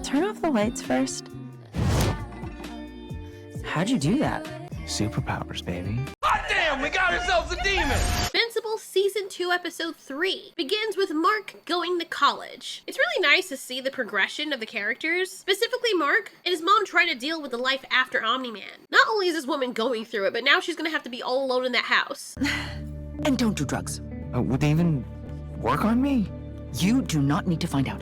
turn off the lights first? How'd you do that? Superpowers, baby. Hot damn, we got ourselves a demon! Invincible Season 2 Episode 3 begins with Mark going to college. It's really nice to see the progression of the characters, specifically Mark and his mom trying to deal with the life after Omni Man. Not only is this woman going through it, but now she's gonna have to be all alone in that house. And don't do drugs. Would they even work on me? You do not need to find out.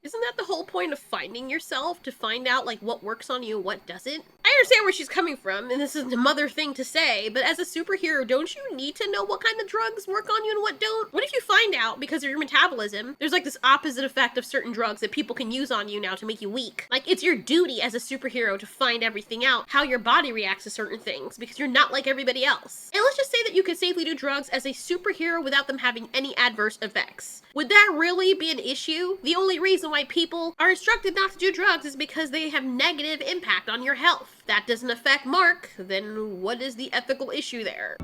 Isn't that the whole point of finding yourself? To find out, like, what works on you and what doesn't? I understand where she's coming from, and this is a mother thing to say, but as a superhero, don't you need to know what kind of drugs work on you and what don't? What if you find out, because of your metabolism, there's like this opposite effect of certain drugs that people can use on you now to make you weak? Like, it's your duty as a superhero to find everything out, how your body reacts to certain things, because you're not like everybody else. And let's just say that you could safely do drugs as a superhero without them having any adverse effects. Would that really be an issue? The only reason why people are instructed not to do drugs is because they have negative impact on your health. If that doesn't affect Mark, then what is the ethical issue there?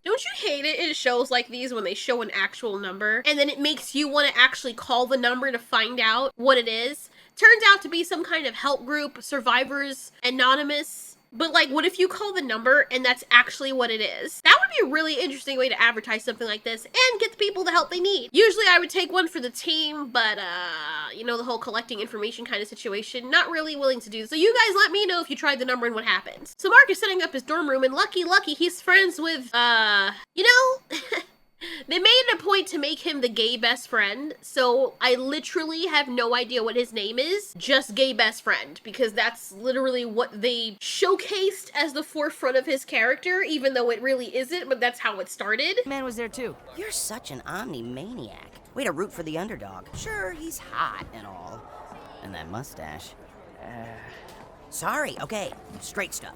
Don't you hate it in shows like these when they show an actual number and then it makes you want to actually call the number to find out what it is? Turns out to be some kind of help group, Survivors Anonymous. But like, what if you call the number and that's actually what it is? That would be a really interesting way to advertise something like this and get the people the help they need. Usually I would take one for the team, but you know, the whole collecting information kind of situation, not really willing to do. So you guys let me know if you tried the number and what happens. So Mark is setting up his dorm room and lucky he's friends with, you know, they made it a point to make him the gay best friend, so I literally have no idea what his name is, just gay best friend, because that's literally what they showcased as the forefront of his character, even though it really isn't, but that's how it started. Man was there too. You're such an Omni-maniac. Way to root for the underdog. Sure, he's hot and all. And that mustache. Sorry, okay, straight stuff.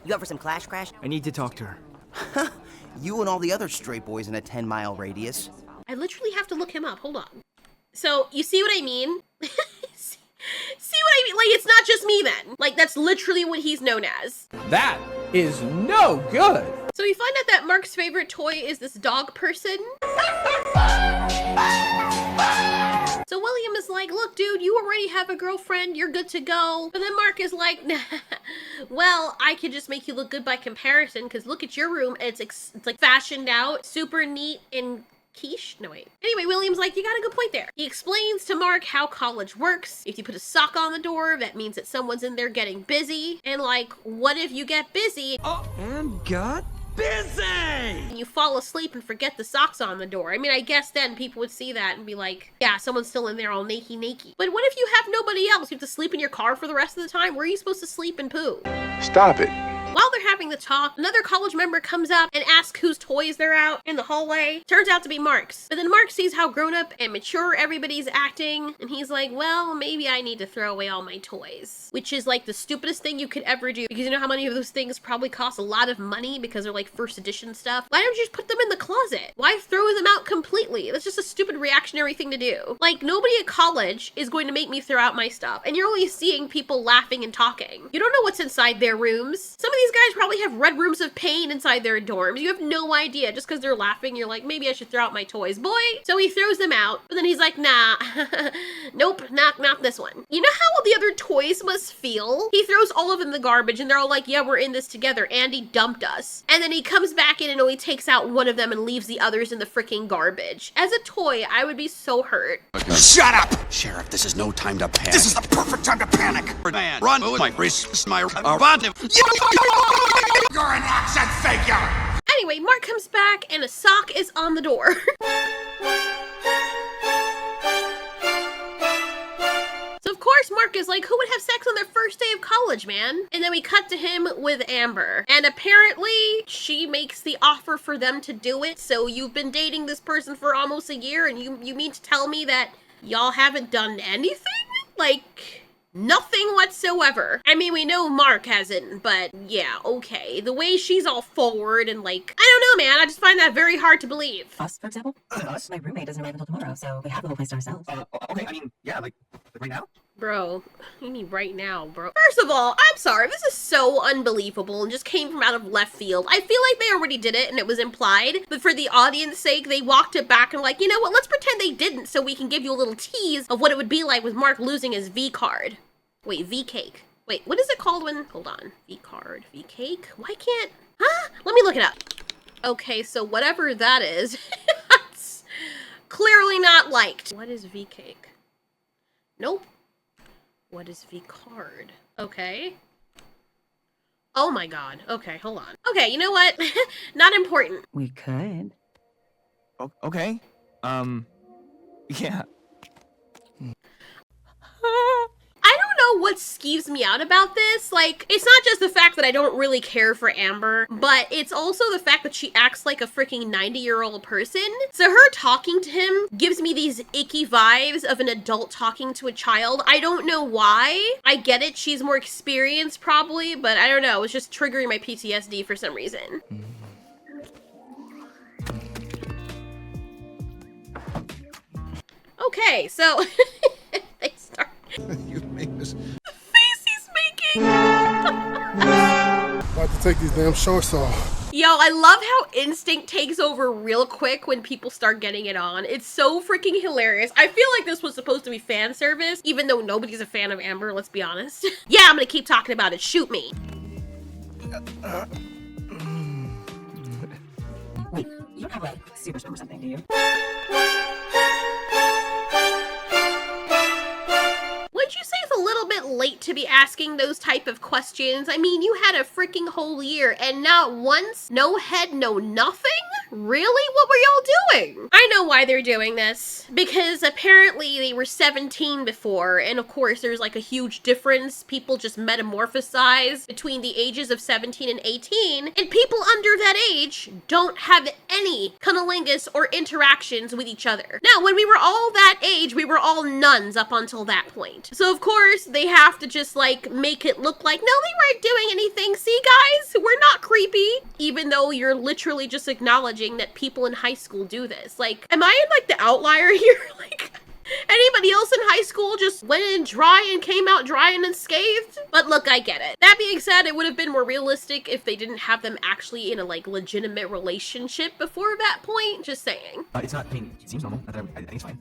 You up for some Clash Crash? I need to talk to her. You and all the other straight boys in a 10-mile radius. I literally have to look him up, hold on. So, you see what I mean? See what I mean? Like, it's not just me then. Like, that's literally what he's known as. That is no good! So we find out that Mark's favorite toy is this dog person. So William is like, look, dude, you already have a girlfriend. You're good to go. But then Mark is like, nah, well, I could just make you look good by comparison because look at your room. It's like fashioned out, super neat and quiche. No, wait. Anyway, William's like, you got a good point there. He explains to Mark how college works. If you put a sock on the door, that means that someone's in there getting busy. And like, what if you get busy? And got busy! And you fall asleep and forget the socks on the door. I mean, I guess then people would see that and be like, yeah, someone's still in there all naked. But what if you have nobody else? You have to sleep in your car for the rest of the time? Where are you supposed to sleep and poo? Stop it. While they're having the talk, another college member comes up and asks whose toys they're out in the hallway. Turns out to be Mark's. But then Mark sees how grown up and mature everybody's acting, and he's like, well, maybe I need to throw away all my toys. Which is like the stupidest thing you could ever do, because you know how many of those things probably cost a lot of money because they're like first edition stuff? Why don't you just put them in the closet? Why throw them out completely? That's just a stupid reactionary thing to do. Like, nobody at college is going to make me throw out my stuff, and you're only seeing people laughing and talking. You don't know what's inside their rooms. Some of these guys probably have red rooms of pain inside their dorms. You have no idea. Just because they're laughing, you're like, maybe I should throw out my toys, boy. So he throws them out, but then he's like, nah, nope, not this one. You know how the other toys must feel? He throws all of them in the garbage, and they're all like, yeah, we're in this together. Andy dumped us. And then he comes back in and only takes out one of them and leaves the others in the freaking garbage. As a toy, I would be so hurt. Shut up! Sheriff, this is no time to panic. This is the perfect time to panic! Man, run, my wrist, my You're an action figure! Anyway, Mark comes back and a sock is on the door. So of course Mark is like, who would have sex on their first day of college, man? And then we cut to him with Amber. And apparently she makes the offer for them to do it. So you've been dating this person for almost a year and you mean to tell me that y'all haven't done anything? Like, nothing whatsoever. I mean, we know Mark hasn't, but yeah, okay. The way she's all forward and like, I don't know, man. I just find that very hard to believe. Us, for example? Us? My roommate doesn't arrive until tomorrow, so we have the whole place to ourselves. Okay, I mean, yeah, like right now? Bro, you need right now, bro. First of all, I'm sorry, this is so unbelievable and just came from out of left field. I feel like they already did it and it was implied, but for the audience sake, they walked it back and like, you know what, let's pretend they didn't so we can give you a little tease of what it would be like with Mark losing his V card. Wait, V cake. Wait, what is it called when, hold on, V card, V cake? Why can't, huh? Let me look it up. Okay, so whatever that is, that's clearly not liked. What is V cake? Nope. What is V card? Okay. Oh my god. Okay, hold on. Okay, you know what? Not important. We could. Okay. Yeah. I don't know what skeeves me out about this. Like, it's not just the fact that I don't really care for Amber, but it's also the fact that she acts like a freaking 90-year-old person. So her talking to him gives me these icky vibes of an adult talking to a child. I don't know why. I get it, she's more experienced probably, but I don't know. It's just triggering my PTSD for some reason. Okay, so they start. You make this. The face he's making! About to take these damn shorts off. Yo, I love how instinct takes over real quick when people start getting it on. It's so freaking hilarious. I feel like this was supposed to be fan service, even though nobody's a fan of Amber, let's be honest. Yeah, I'm gonna keep talking about it. Shoot me. Wait, you don't have like super strong or something, do you? Wouldn't you say it's a little bit late to be asking those type of questions? I mean, you had a freaking whole year and not once, no head, no nothing? Really? What were y'all doing? I know why they're doing this. Because apparently they were 17 before, and of course there's like a huge difference. People just metamorphosize between the ages of 17 and 18, and people under that age don't have any cunnilingus or interactions with each other. Now, when we were all that age, we were all nuns up until that point. So of course they have to just like make it look like, no, they weren't doing anything. See guys, we're not creepy. Even though you're literally just acknowledging that people in high school do this. Like, am I in like the outlier here? Like, anybody else in high school just went in dry and came out dry and unscathed? But look, I get it. That being said, it would have been more realistic if they didn't have them actually in a like legitimate relationship before that point. Just saying. It's not, I mean, it seems normal. I think it's fine.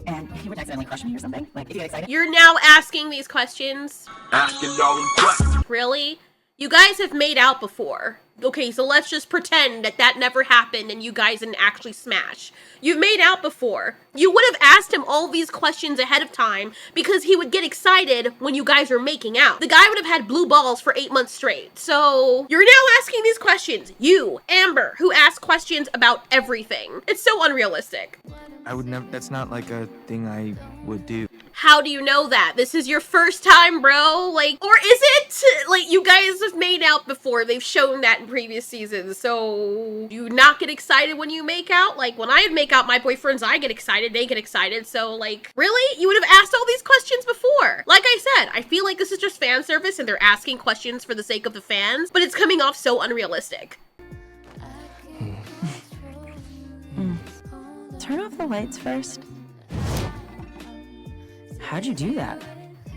And he would accidentally crush me or something? Like, if you get excited? You're now asking these questions? Asking all them questions. Really? You guys have made out before. Okay, so let's just pretend that that never happened and you guys didn't actually smash. You've made out before. You would have asked him all these questions ahead of time because he would get excited when you guys were making out. The guy would have had blue balls for 8 months straight. So you're now asking these questions. You, Amber, who asks questions about everything. It's so unrealistic. I would never, that's not like a thing I would do. How do you know that? This is your first time, bro? Like, or is it? Like, you guys have made out before. They've shown that in previous seasons. So, do you not get excited when you make out? Like, when I make out my boyfriends, I get excited. They get excited. So, like, really? You would have asked all these questions before. Like I said, I feel like this is just fan service and they're asking questions for the sake of the fans. But it's coming off so unrealistic. Turn off the lights first. How'd you do that?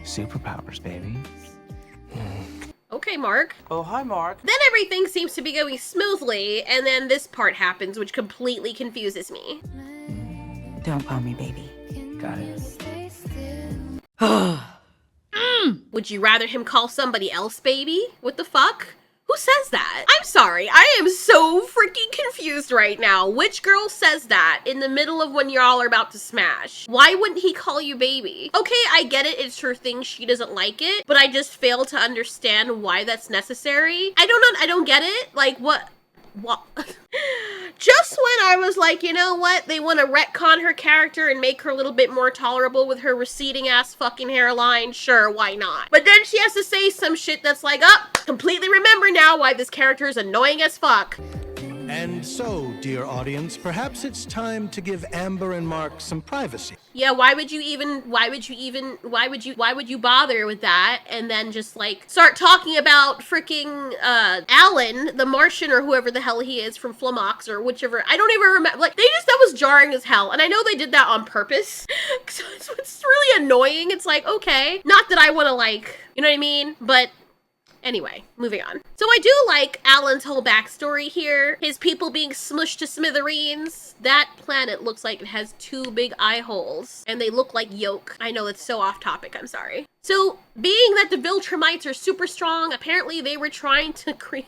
Superpowers, baby. Okay, Mark. Oh, hi, Mark. Then everything seems to be going smoothly, and then this part happens, which completely confuses me. Don't call me baby. Got it. Would you rather him call somebody else baby? What the fuck? Who says that? I'm sorry, I am so freaking confused right now. Which girl says that in the middle of when y'all are about to smash? Why wouldn't he call you baby? Okay, I get it, it's her thing, she doesn't like it, but I just fail to understand why that's necessary. I don't get it. Like, what? Just when I was like, you know what, they want to retcon her character and make her a little bit more tolerable with her receding ass fucking hairline, sure, why not? But then she has to say some shit that's like, completely remember now why this character is annoying as fuck. And so, dear audience, perhaps it's time to give Amber and Mark some privacy. Yeah, why would you bother with that and then just like start talking about freaking Alan, the Martian or whoever the hell he is from Flamox or whichever. I don't even remember. Like, that was jarring as hell. And I know they did that on purpose. So it's really annoying. It's like, okay, not that I want to like, you know what I mean? But anyway, moving on. So I do like Alan's whole backstory here. His people being smushed to smithereens. That planet looks like it has 2 big eye holes. And they look like yolk. I know that's so off topic, I'm sorry. So, being that the Viltrumites are super strong, apparently they were trying to create...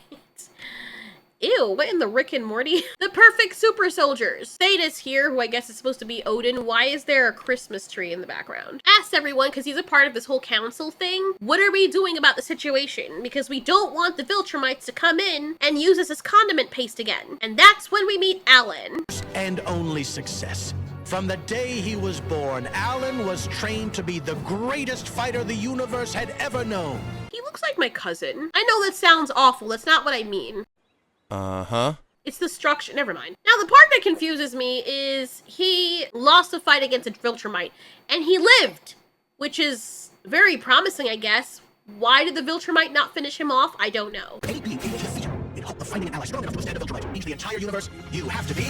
Ew, what in the Rick and Morty? The perfect super soldiers. Thetis here, who I guess is supposed to be Odin. Why is there a Christmas tree in the background? Asked everyone, because he's a part of this whole council thing, what are we doing about the situation? Because we don't want the Viltrumites to come in and use us as condiment paste again. And that's when we meet Alan. And only success. From the day he was born, Alan was trained to be the greatest fighter the universe had ever known. He looks like my cousin. I know that sounds awful. That's not what I mean. Uh-huh. It's the structure. Never mind. Now, the part that confuses me is he lost a fight against a Viltrumite, and he lived, which is very promising, I guess. Why did the Viltrumite not finish him off? I don't know. In hope of finding an ally strong enough to withstand a Viltrumite means the entire universe, you have to be...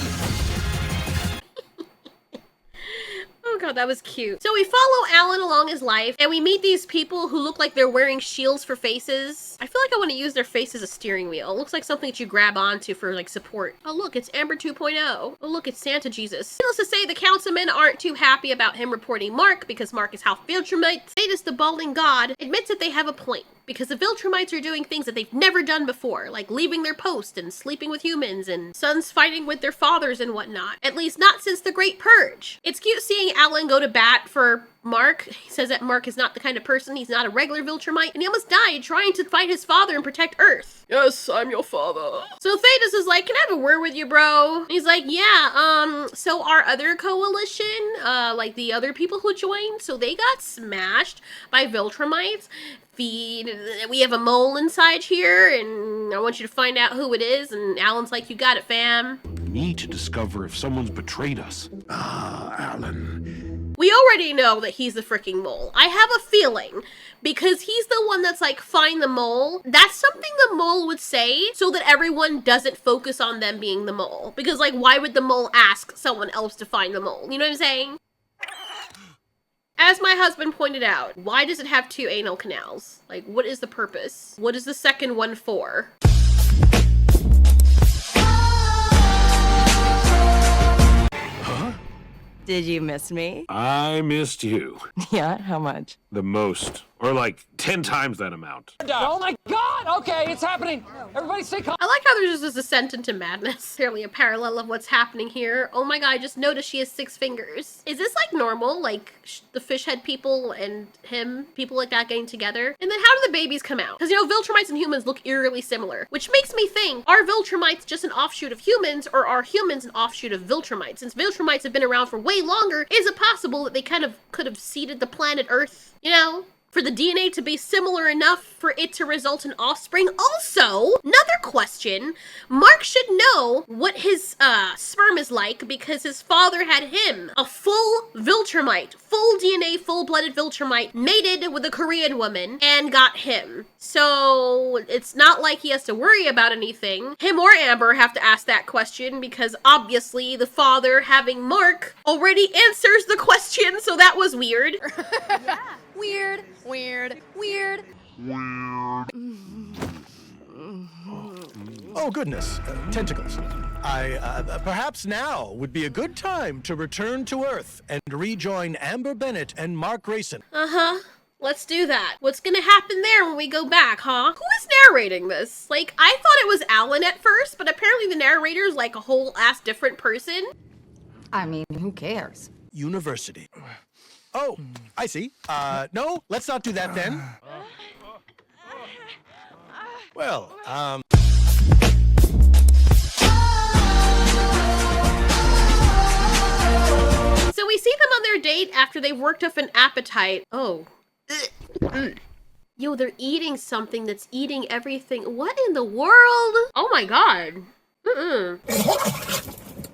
Oh god, that was cute. So we follow Alan along his life, and we meet these people who look like they're wearing shields for faces. I feel like I want to use their face as a steering wheel. It looks like something that you grab onto for, like, support. Oh look, it's Amber 2.0. Oh look, it's Santa Jesus. Needless to say, the councilmen aren't too happy about him reporting Mark, because Mark is half Viltrumite. Thetis, the balding god, admits that they have a point, because the Viltrumites are doing things that they've never done before, like leaving their post and sleeping with humans and sons fighting with their fathers and whatnot. At least not since the Great Purge. It's cute seeing Alan go to bat for Mark. He says that Mark is not the kind of person, he's not a regular Viltrumite, and he almost died trying to fight his father and protect Earth. Yes, I'm your father. So Thetis is like, can I have a word with you, bro? And he's like, yeah, so our other coalition, like the other people who joined, so they got smashed by Viltrumites. We have a mole inside here, and I want you to find out who it is. And Alan's like, you got it, fam. We need to discover if someone's betrayed us. Alan. We already know that he's the freaking mole. I have a feeling, because he's the one that's like, find the mole. That's something the mole would say so that everyone doesn't focus on them being the mole. Because, like, why would the mole ask someone else to find the mole? You know what I'm saying? As my husband pointed out, why does it have 2 anal canals? Like, what is the purpose? What is the second one for? Huh? Did you miss me? I missed you. Yeah, how much? The most. Or like 10 times that amount. Oh my god! Okay, it's happening! Everybody stay calm! I like how there's just a descent into madness. Clearly a parallel of what's happening here. Oh my god, I just noticed she has 6 fingers. Is this like normal? Like the fish head people and him, people like that getting together? And then how do the babies come out? Because, you know, Viltrumites and humans look eerily similar. Which makes me think, are Viltrumites just an offshoot of humans, or are humans an offshoot of Viltrumites? Since Viltrumites have been around for way longer, is it possible that they kind of could have seeded the planet Earth? You know? For the DNA to be similar enough for it to result in offspring. Also, another question, Mark should know what his sperm is like because his father had him, a full Viltrumite, full DNA, full-blooded Viltrumite, mated with a Korean woman, and got him. So, it's not like he has to worry about anything. Him or Amber have to ask that question because obviously the father having Mark already answers the question, so that was weird. Yeah. Weird, weird, weird. Oh, goodness. Tentacles. Perhaps now would be a good time to return to Earth and rejoin Amber Bennett and Mark Grayson. Uh-huh. Let's do that. What's gonna happen there when we go back, huh? Who is narrating this? Like, I thought it was Alan at first, but apparently the narrator is like a whole ass different person. I mean, who cares? University. Oh, I see. No, let's not do that then. Well, So we see them on their date after they've worked up an appetite. Oh. Yo, they're eating something that's eating everything. What in the world? Oh my god.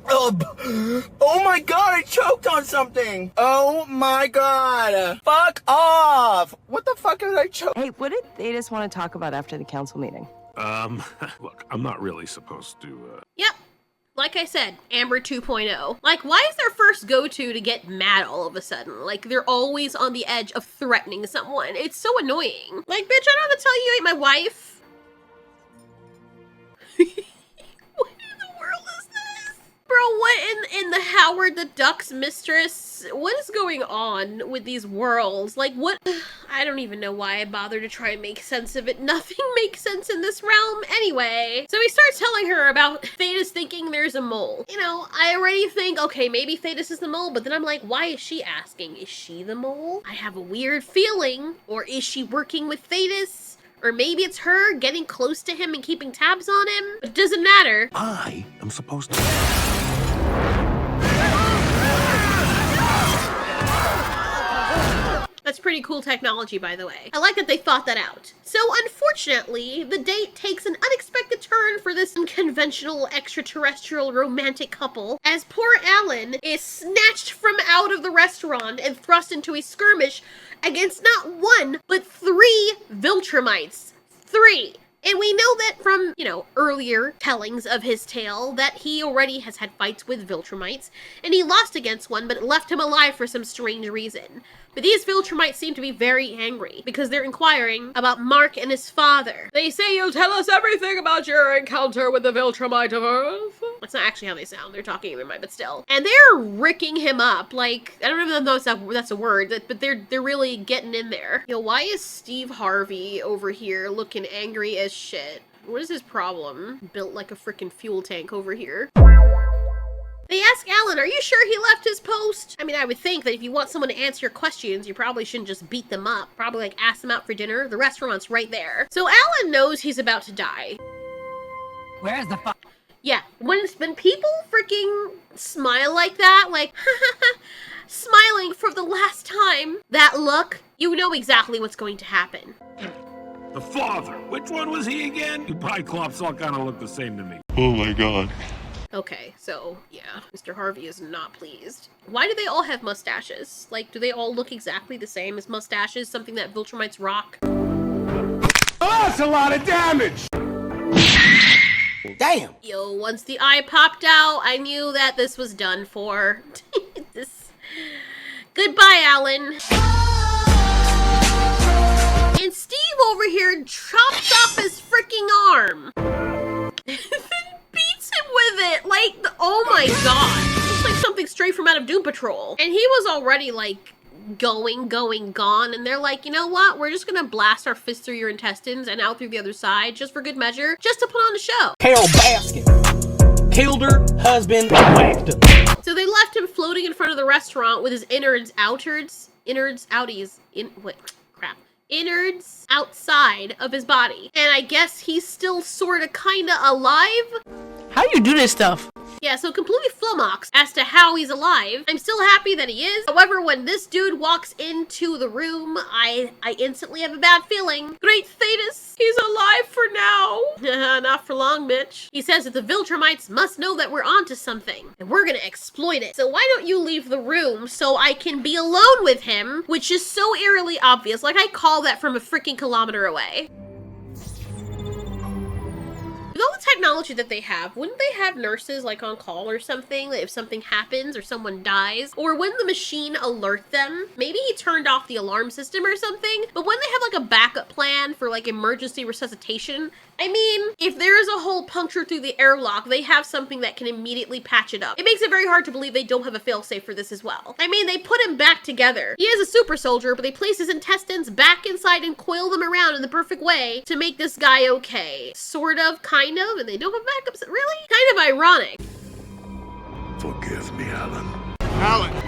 Oh my god, I choked on something! Oh my god! Fuck off! What the fuck did I choke? Hey, what did they just want to talk about after the council meeting? Look, I'm not really supposed to, Yep. Like I said, Amber 2.0. Like, why is their first go-to to get mad all of a sudden? Like, they're always on the edge of threatening someone. It's so annoying. Like, bitch, I don't have to tell you you ain't my wife. What in the world is this? Bro, what in the Howard the Duck's mistress? What is going on with these worlds? Like, what? I don't even know why I bother to try and make sense of it. Nothing makes sense in this realm anyway. So he starts telling her about Thetis thinking there's a mole. You know, I already think, okay, maybe Thetis is the mole, but then I'm like, why is she asking? Is she the mole? I have a weird feeling. Or is she working with Thetis? Or maybe it's her getting close to him and keeping tabs on him. It doesn't matter. I am supposed to... That's pretty cool technology, by the way. I like that they thought that out. So unfortunately, the date takes an unexpected turn for this unconventional extraterrestrial romantic couple, as poor Alan is snatched from out of the restaurant and thrust into a skirmish against not one, but 3 Viltrumites. 3! And we know that from, you know, earlier tellings of his tale that he already has had fights with Viltrumites, and he lost against one, but it left him alive for some strange reason. But these Viltrumites seem to be very angry because they're inquiring about Mark and his father. They say you'll tell us everything about your encounter with the Viltrumite of Earth. That's not actually how they sound. They're talking in their mind, but still. And they're ricking him up. Like, I don't even know if that's a word, but they're really getting in there. Yo, why is Steve Harvey over here looking angry as shit? What is his problem? Built like a freaking fuel tank over here. They ask Alan, are you sure he left his post? I mean, I would think that if you want someone to answer your questions, you probably shouldn't just beat them up. Probably like ask them out for dinner. The restaurant's right there. So Alan knows he's about to die. Where's the fuck? Yeah, when people freaking smile like that, like, smiling for the last time, that look, you know exactly what's going to happen. The father! Which one was he again? You Cyclops all kind of look the same to me. Oh my god. Okay, so, yeah, Mr. Harvey is not pleased. Why do they all have mustaches? Like, do they all look exactly the same as mustaches? Something that Viltrumites rock? Oh, that's a lot of damage! Damn! Yo, once the eye popped out, I knew that this was done for. Goodbye, Alan. And Steve over here chops off his freaking arm. Beats him with it, like, oh my god. Looks like something straight from out of Doom Patrol. And he was already, like, gone, and they're like, you know what? We're just gonna blast our fist through your intestines and out through the other side, just for good measure, just to put on a show. Carol Baskin killed her husband, whacked her. So they left him floating in front of the restaurant with his innards outside of his body. And I guess he's still sorta kinda alive? How do you do this stuff? Yeah, so completely flummoxed as to how he's alive. I'm still happy that he is. However, when this dude walks into the room, I instantly have a bad feeling. Great Thetis, he's alive for now. Not for long, bitch. He says that the Viltrumites must know that we're onto something, and we're gonna exploit it. So why don't you leave the room so I can be alone with him, which is so eerily obvious. Like, I call that from a freaking kilometer away. With all the technology that they have, wouldn't they have nurses like on call or something that if something happens or someone dies? Or wouldn't the machine alert them? Maybe he turned off the alarm system or something, but when they have like a backup plan for like emergency resuscitation, I mean, if there is a hole punctured through the airlock, they have something that can immediately patch it up. It makes it very hard to believe they don't have a failsafe for this as well. I mean, they put him back together. He is a super soldier, but they place his intestines back inside and coil them around in the perfect way to make this guy okay. Sort of, kind of, and they don't have backups. Really? Kind of ironic. Forgive me, Alan. Alan!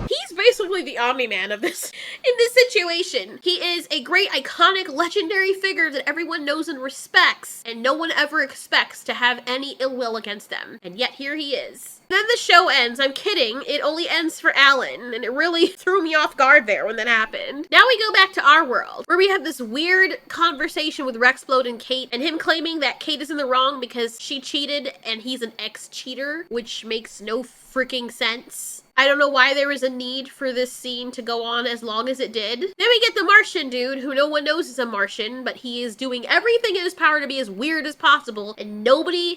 He's basically the Omni Man of this, in this situation. He is a great, iconic, legendary figure that everyone knows and respects, and no one ever expects to have any ill will against them. And yet here he is. Then the show ends. I'm kidding. It only ends for Alan, and it really threw me off guard there when that happened. Now we go back to our world, where we have this weird conversation with Rexplode and Kate, and him claiming that Kate is in the wrong because she cheated and he's an ex-cheater, which makes no freaking sense. I don't know why there was a need for this scene to go on as long as it did. Then we get the Martian dude, who no one knows is a Martian, but he is doing everything in his power to be as weird as possible, and nobody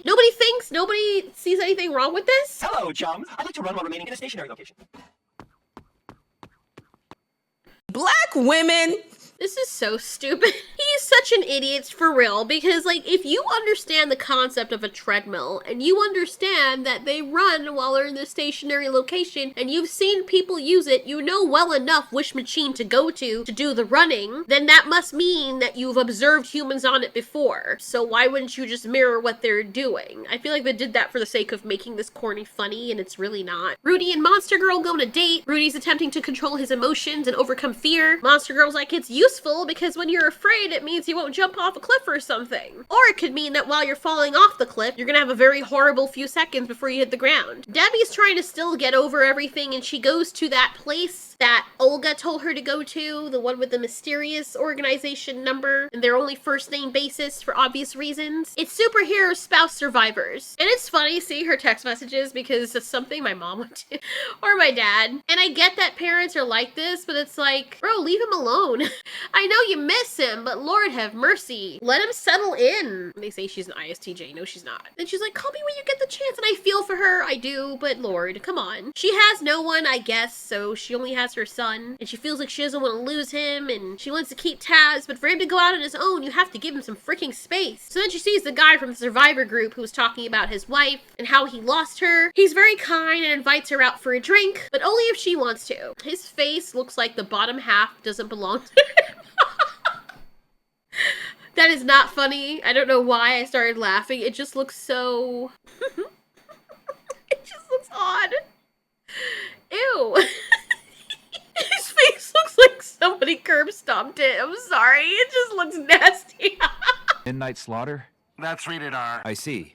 sees anything wrong with this. Hello, chum. I'd like to run while remaining in a stationary location. Black women! This is so stupid. He's such an idiot for real, because like, if you understand the concept of a treadmill, and you understand that they run while they're in the stationary location, and you've seen people use it, you know well enough which machine to go to do the running, then that must mean that you've observed humans on it before. So why wouldn't you just mirror what they're doing? I feel like they did that for the sake of making this corny funny, and it's really not. Rudy and Monster Girl go on a date. Rudy's attempting to control his emotions and overcome fear. Monster Girl's like, it's useful because when you're afraid, it means you won't jump off a cliff or something. Or it could mean that while you're falling off the cliff, you're gonna have a very horrible few seconds before you hit the ground. Debbie's trying to still get over everything, and she goes to that place that Olga told her to go to, the one with the mysterious organization number, and their only first name basis for obvious reasons. It's superhero spouse survivors. And it's funny seeing her text messages because it's something my mom would do, or my dad. And I get that parents are like this, but it's like, bro, leave him alone. I know you miss him, but Lord have mercy. Let him settle in. And they say she's an ISTJ. No, she's not. And she's like, call me when you get the chance. And I feel for her. I do, but Lord, come on. She has no one, I guess, so she only has her son. And she feels like she doesn't want to lose him, and she wants to keep tabs, but for him to go out on his own, you have to give him some freaking space. So then she sees the guy from the survivor group who was talking about his wife and how he lost her. He's very kind and invites her out for a drink, but only if she wants to. His face looks like the bottom half doesn't belong to him. That is not funny. I don't know why I started laughing. It just looks so... It just looks odd. Ew. His face looks like somebody curb stomped it. I'm sorry. It just looks nasty. Midnight Slaughter? That's rated R. I see.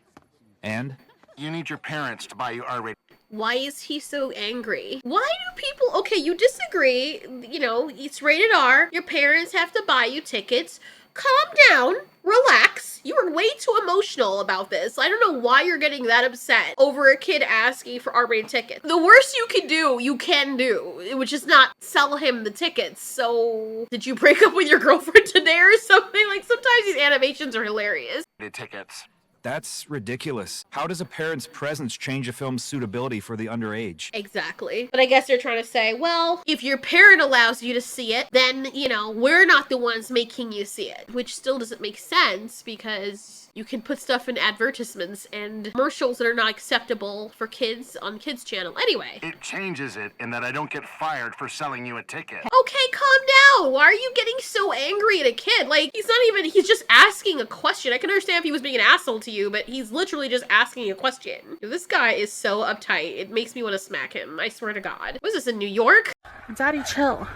And? You need your parents to buy you R-rated. Why is he so angry? Why do people... Okay, you disagree. You know, it's rated R. Your parents have to buy you tickets. Calm down. Relax. You are way too emotional about this. I don't know why you're getting that upset over a kid asking for R-rated tickets. The worst you can do, which is not sell him the tickets. So, did you break up with your girlfriend today or something? Like, sometimes these animations are hilarious. Tickets. That's ridiculous. How does a parent's presence change a film's suitability for the underage? Exactly. But I guess they're trying to say, well, if your parent allows you to see it, then, you know, we're not the ones making you see it. Which still doesn't make sense because you can put stuff in advertisements and commercials that are not acceptable for kids on Kids Channel. Anyway. It changes it in that I don't get fired for selling you a ticket. Okay, calm down. Why are you getting so angry at a kid? Like, he's just asking a question. I can understand if he was being an asshole to you, but he's literally just asking a question. This guy is so uptight. It makes me want to smack him. I swear to God. Was this in New York? Daddy, chill.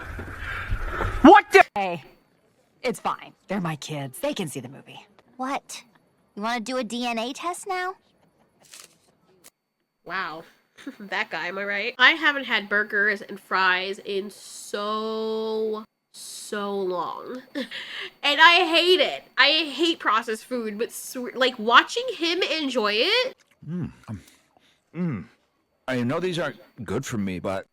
What the? Hey, it's fine. They're my kids. They can see the movie. What? You want to do a DNA test now? Wow. That guy, am I right? I haven't had burgers and fries in so long. And I hate it. I hate processed food, but like watching him enjoy it. I know these aren't good for me, but...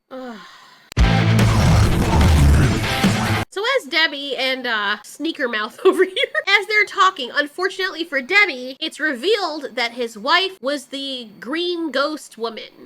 So as Debbie and Sneaker Mouth over here, as they're talking, unfortunately for Debbie, it's revealed that his wife was the green ghost woman.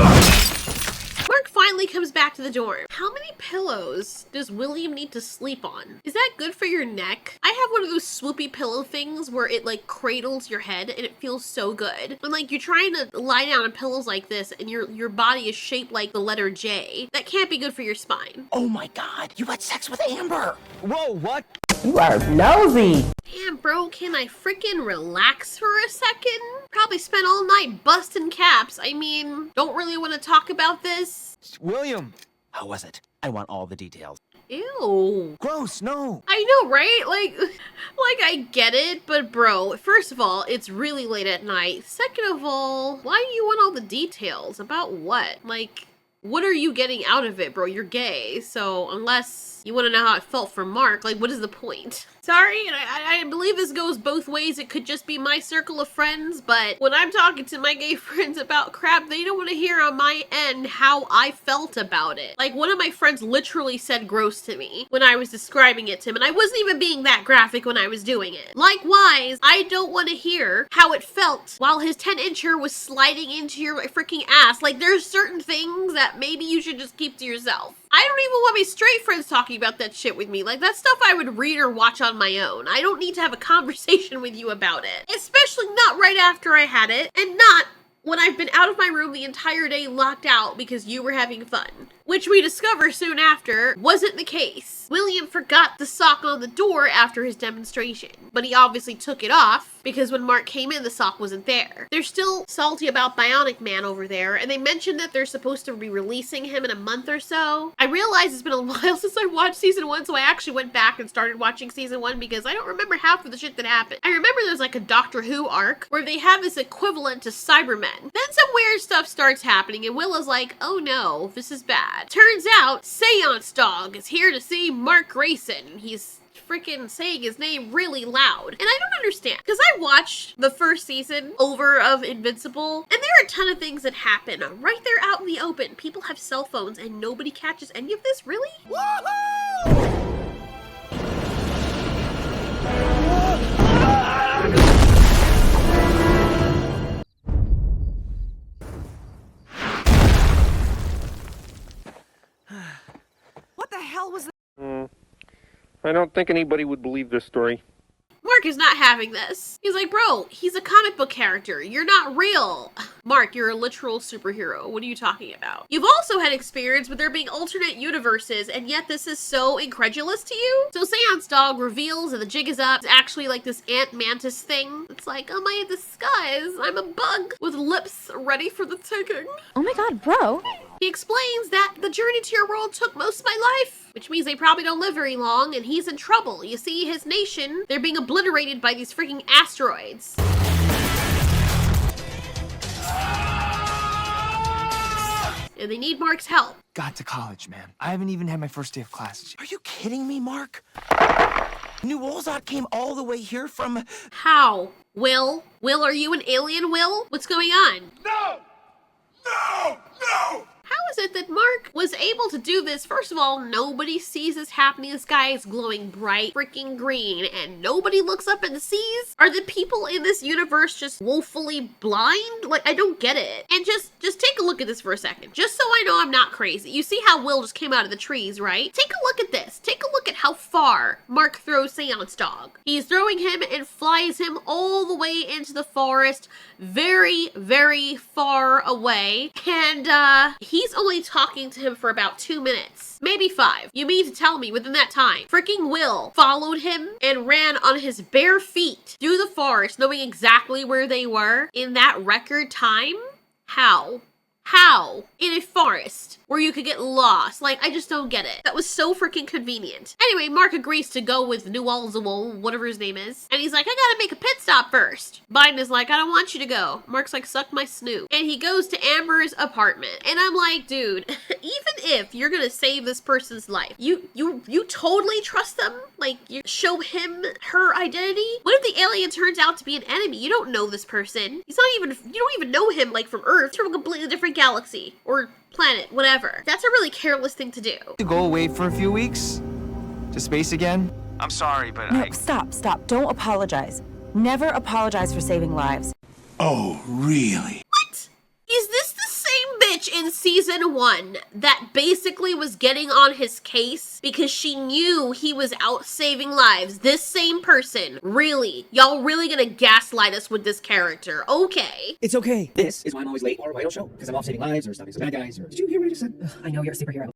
Mark finally comes back to the dorm. How many pillows does William need to sleep on? Is that good for your neck? I have one of those swoopy pillow things where it like cradles your head and it feels so good. When like you're trying to lie down on pillows like this and your body is shaped like the letter J, that can't be good for your spine. Oh my God, you had sex with Amber. Whoa, what? You are nosy. Damn, bro, can I freaking relax for a second? Probably spent all night busting caps. I mean, don't really want to talk about this. William. How was it? I want all the details. Ew. Gross, no. I know, right? Like I get it, but bro, first of all, it's really late at night. Second of all, why do you want all the details? About what? Like, what are you getting out of it, bro? You're gay, so unless you want to know how it felt for Mark, like, what is the point? Sorry, and I believe this goes both ways. It could just be my circle of friends, but when I'm talking to my gay friends about crap, they don't want to hear on my end how I felt about it. Like, one of my friends literally said gross to me when I was describing it to him, and I wasn't even being that graphic when I was doing it. Likewise, I don't want to hear how it felt while his 10-incher was sliding into your freaking ass. Like, there's certain things that maybe you should just keep to yourself. I don't even want my straight friends talking about that shit with me. Like, that's stuff I would read or watch on my own. I don't need to have a conversation with you about it. Especially not right after I had it, and not when I've been out of my room the entire day locked out because you were having fun. Which we discover soon after wasn't the case. William forgot the sock on the door after his demonstration, but he obviously took it off because when Mark came in, the sock wasn't there. They're still salty about Bionic Man over there, and they mentioned that they're supposed to be releasing him in a month or so. I realize it's been a while since I watched season 1, so I actually went back and started watching season 1 because I don't remember half of the shit that happened. I remember there's like a Doctor Who arc where they have this equivalent to Cybermen. Then some weird stuff starts happening, and Willa's like, oh no, this is bad. Turns out, Seance Dog is here to see Mark Grayson. He's freaking saying his name really loud. And I don't understand, because I watched the first season over of Invincible, and there are a ton of things that happen right there out in the open. People have cell phones, and nobody catches any of this, really? Woohoo! What the hell was that? I don't think anybody would believe this story. Mark is not having this. He's like, bro, he's a comic book character. You're not real. Mark, you're a literal superhero. What are you talking about? You've also had experience with there being alternate universes, and yet this is so incredulous to you? So Seance Dog reveals that the jig is up. It's actually like this ant mantis thing. It's like, oh my disguise, I'm a bug with lips ready for the taking. Oh my god, bro. He explains that the journey to your world took most of my life, which means they probably don't live very long, and he's in trouble. You see, his nation, they're being obliterated by these freaking asteroids. And they need Mark's help. Got to college, man. I haven't even had my first day of classes yet. Are you kidding me, Mark? New Wolzot came all the way here from... How? Will? Will, are you an alien, Will? What's going on? No! No! No! How is it that Mark was able to do this? First of all, nobody sees this happening. The sky is glowing bright freaking green and nobody looks up and sees? Are the people in this universe just woefully blind? Like, I don't get it. And just take a look at this for a second. Just so I know I'm not crazy. You see how Will just came out of the trees, right? Take a look at this. Take a look at how far Mark throws Seance Dog. He's throwing him and flies him all the way into the forest, very, very far away. And, he's only talking to him for about 2 minutes, maybe 5. You mean to tell me within that time, freaking Will followed him and ran on his bare feet through the forest, knowing exactly where they were in that record time? How? How? In a forest where you could get lost. Like, I just don't get it. That was so freaking convenient. Anyway, Mark agrees to go with Newellzawol, whatever his name is. And he's like, I gotta make a pit stop first. Biden is like, I don't want you to go. Mark's like, suck my snoot. And he goes to Amber's apartment. And I'm like, dude, even if you're gonna save this person's life, you totally trust them? Like, you show him her identity? What if the alien turns out to be an enemy? You don't know this person. You don't even know him, like, from Earth. From a completely different galaxy or planet, whatever. That's a really careless thing to do. To go away for a few weeks? To space again? I'm sorry, but No, stop. Don't apologize. Never apologize for saving lives. Oh, really? What? Is this the same bitch in season 1 that basically was getting on his case because she knew he was out saving lives? This same person? Really? Y'all really gonna gaslight us with this character? Okay. It's okay. This is why I'm always late or why I don't show. Because I'm off saving lives or stopping some bad guys or... Did you hear what I just said? Ugh, I know you're a superhero.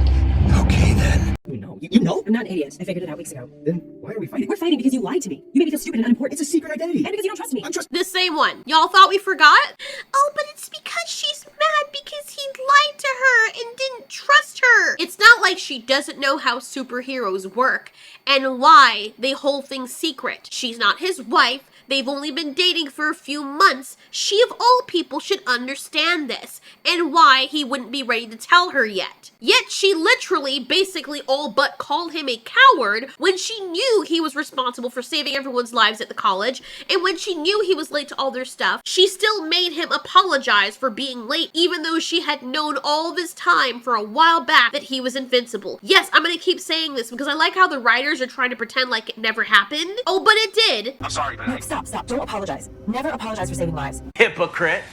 Okay, then. You you know? You know? I'm not an idiot. I figured it out weeks ago. Then why are we fighting? We're fighting because you lied to me. You made me feel stupid and unimportant. It's a secret identity. And because you don't trust me. This same one. Y'all thought we forgot? Oh, but it's because she's mad because he lied to her and didn't trust her. It's not like she doesn't know how superheroes work and why they hold things secret. She's not his wife. They've only been dating for a few months. She of all people should understand this and why he wouldn't be ready to tell her yet. Yet she literally basically all but called him a coward when she knew he was responsible for saving everyone's lives at the college, and when she knew he was late to all their stuff, she still made him apologize for being late even though she had known all this time for a while back that he was invincible. Yes, I'm gonna keep saying this because I like how the writers are trying to pretend like it never happened. Oh, but it did. I'm sorry, but Stop. Don't apologize. Never apologize for saving lives. Hypocrite.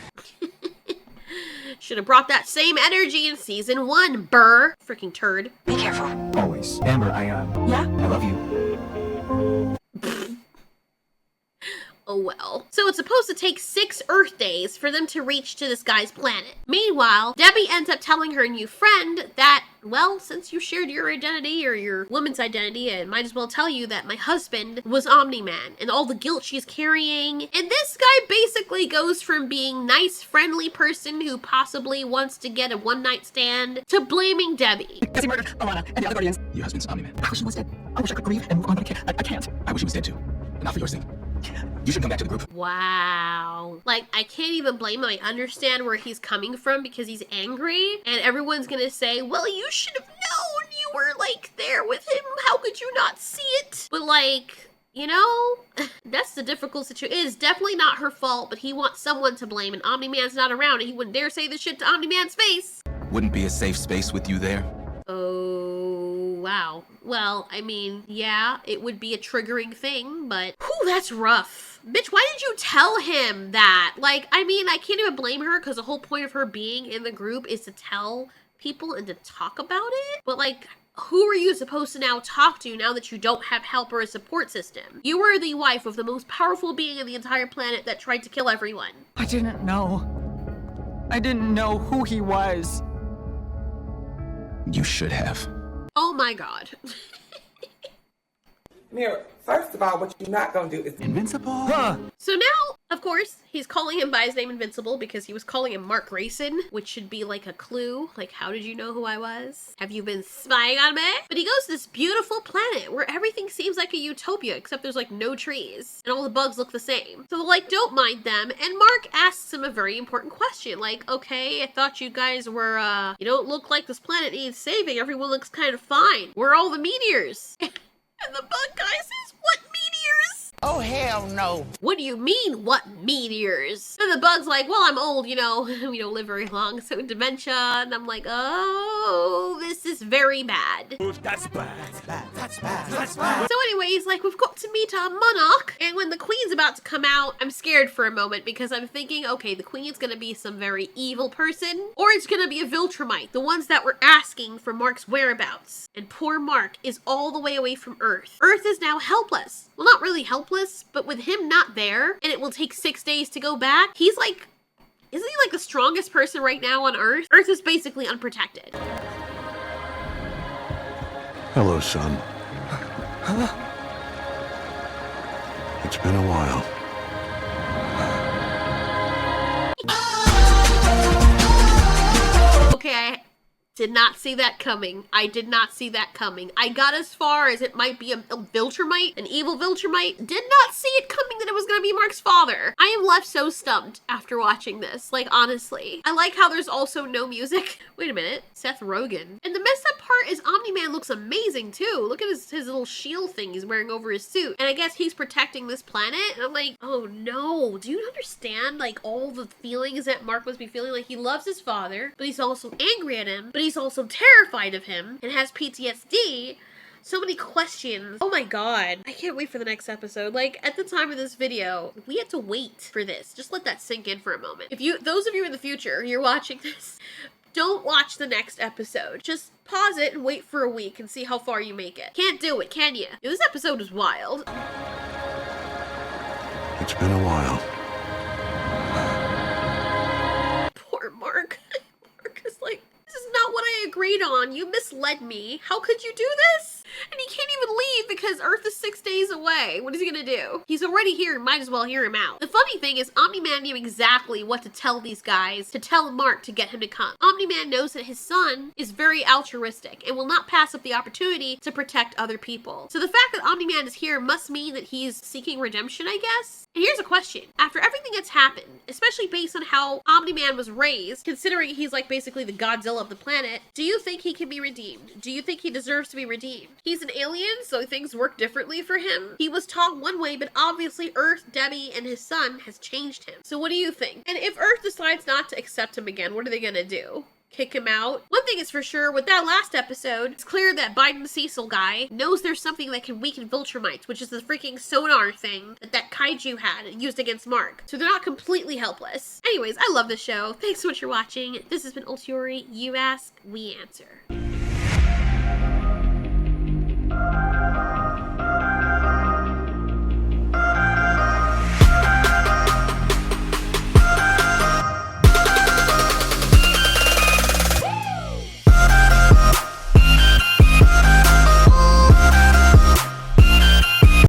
Should have brought that same energy in season 1, burr. Freaking turd. Be careful. Always. Amber, Yeah? I love you. Oh well. So it's supposed to take 6 Earth days for them to reach to this guy's planet. Meanwhile, Debbie ends up telling her new friend that, well, since you shared your identity or your woman's identity, I might as well tell you that my husband was Omni Man and all the guilt she's carrying. And this guy basically goes from being nice, friendly person who possibly wants to get a one-night stand to blaming Debbie. Because he murdered Alana and the other Guardians. Your husband's Omni Man. I wish he was dead. I wish I could grieve and move on, but I can't. I wish he was dead too. But not for your sake. You should come back to the group. Wow. Like, I can't even blame him. I understand where he's coming from because he's angry. And everyone's gonna say, well, you should have known you were, like, there with him. How could you not see it? But, like, you know, that's the difficult situation. It is definitely not her fault, but he wants someone to blame. And Omni-Man's not around, and he wouldn't dare say this shit to Omni-Man's face. Wouldn't be a safe space with you there. Oh, wow. Well, I mean, yeah, it would be a triggering thing, but whew, that's rough. Bitch, why did you tell him that? Like, I mean, I can't even blame her because the whole point of her being in the group is to tell people and to talk about it. But like, who are you supposed to now talk to now that you don't have help or a support system? You were the wife of the most powerful being in the entire planet that tried to kill everyone. I didn't know. I didn't know who he was. You should have. Oh my god. Mirror, first of all, what you're not gonna do is Invincible? Huh. So now, of course, he's calling him by his name Invincible because he was calling him Mark Grayson, which should be like a clue. Like, how did you know who I was? Have you been spying on me? But he goes to this beautiful planet where everything seems like a utopia, except there's like no trees and all the bugs look the same. So like, don't mind them. And Mark asks him a very important question. Like, okay, I thought you guys were, you don't look like this planet needs saving. Everyone looks kind of fine. Where are all the meteors? And the bug guy says, what meteors? Oh, hell no. What do you mean, what meteors? And the bug's like, well, I'm old, you know, we don't live very long, so dementia. And I'm like, oh, this is very bad. That's bad. That's bad. So anyways, like, we've got to meet our monarch. And when the queen's about to come out, I'm scared for a moment because I'm thinking, okay, the queen's gonna be some very evil person, or it's gonna be a Viltrumite, the ones that were asking for Mark's whereabouts. And poor Mark is all the way away from Earth. Earth is now helpless. Well, not really helpless, but with him not there, and it will take 6 days to go back, he's like, isn't he like the strongest person right now on Earth? Earth is basically unprotected. Hello, son. It's been a while. Okay, I did not see that coming. I did not see that coming. I got as far as it might be a Viltrumite, an evil Viltrumite. Did not see it coming that it was gonna be Mark's father. I am left so stumped after watching this, like honestly. I like how there's also no music. Wait a minute, Seth Rogen. And the messed up part is Omni-Man looks amazing too. Look at his little shield thing he's wearing over his suit. And I guess he's protecting this planet. And I'm like, oh no, do you understand like all the feelings that Mark must be feeling? Like he loves his father, but he's also angry at him, but he's also terrified of him and has PTSD. So many questions. Oh my god. I can't wait for the next episode. Like, at the time of this video, we had to wait for this. Just let that sink in for a moment. If those of you in the future, you're watching this, don't watch the next episode. Just pause it and wait for a week and see how far you make it. Can't do it, can you? This episode was wild. It's been a while. Poor Mark. Mark is like, this is not what I agreed on. You misled me. How could you do this? And he can't even leave because Earth is 6 days away. What is he gonna do? He's already here, might as well hear him out. The funny thing is Omni Man knew exactly what to tell these guys, to tell Mark to get him to come. Omni Man knows that his son is very altruistic and will not pass up the opportunity to protect other people. So the fact that Omni Man is here must mean that he's seeking redemption, I guess? And here's a question. After everything that's happened, especially based on how Omni Man was raised, considering he's like basically the Godzilla of the planet, do you think he can be redeemed? Do you think he deserves to be redeemed? He's an alien, so things work differently for him. He was taught one way, but obviously Earth, Debbie, and his son has changed him. So what do you think? And if Earth decides not to accept him again, what are they gonna do? Kick him out? One thing is for sure, with that last episode, it's clear that Biden Cecil guy knows there's something that can weaken Viltrumites, which is the freaking sonar thing that kaiju had used against Mark. So they're not completely helpless. Anyways, I love this show. Thanks so much for watching. This has been Ultiori. You ask, we answer.